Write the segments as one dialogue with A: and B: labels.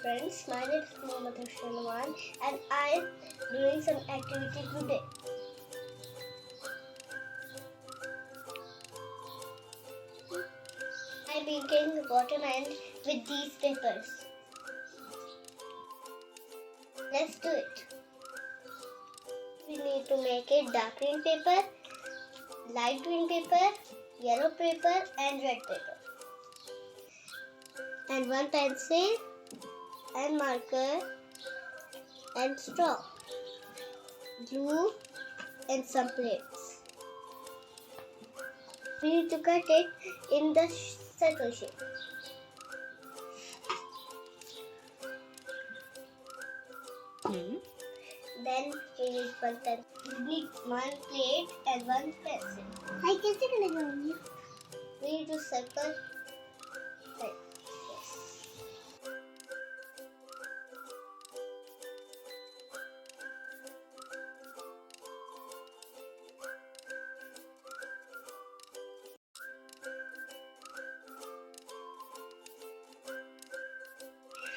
A: friends, my name is Muhammad Ashar Nouman and I am doing some activity today. I am making watermelon with these papers. Let's do it. We need to make it dark green paper, light green paper, yellow paper and red paper. And one pencil and marker and straw, glue and some plates. We need to cut it in the circle shape. Then we need one plate and one pencil. We need to circle like this.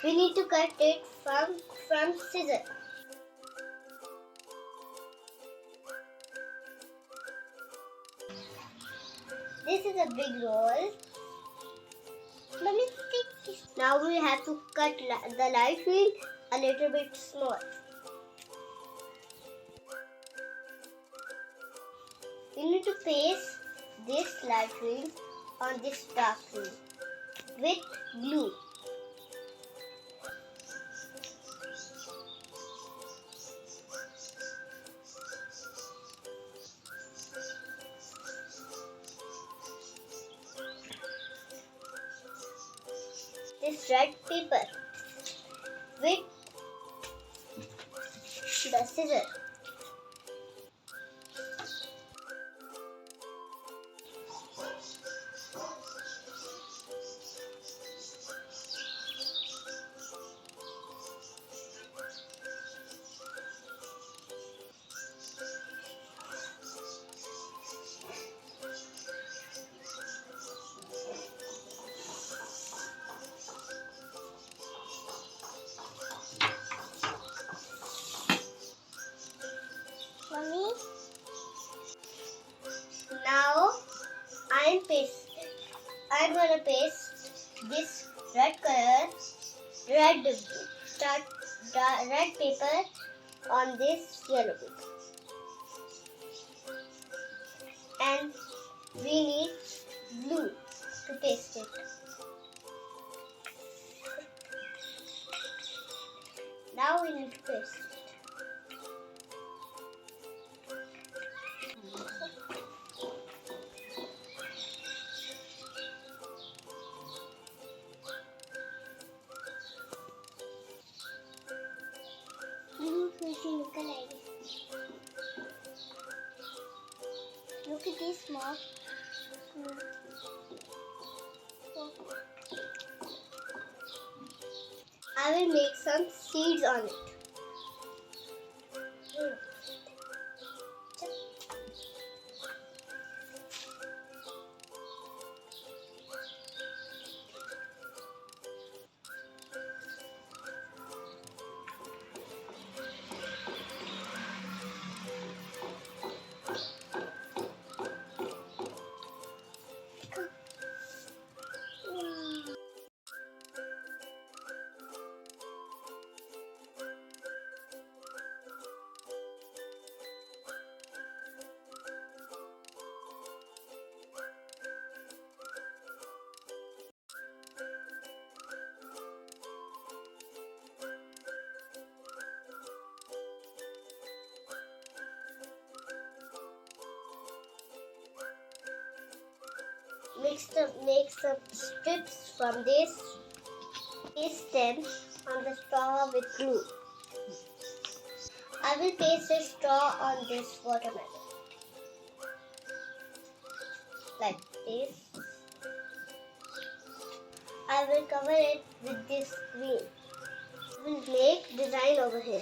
A: We need to cut it from scissors. This is a big roll. Now we have to cut the light wheel a little bit small. We need to paste this light wheel on this dark wheel with glue. This red paper with the scissors. Mommy. Now I'm gonna paste this red paper on this yellow paper, and we need glue to paste it. Now we need to paste it. Look at this mark. I will make some seeds on it. Make some strips from this. Paste them on the straw with glue. I will paste a straw on this watermelon like this. I will cover it with this green. We will make design over here.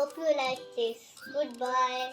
A: Hope you like this. Goodbye.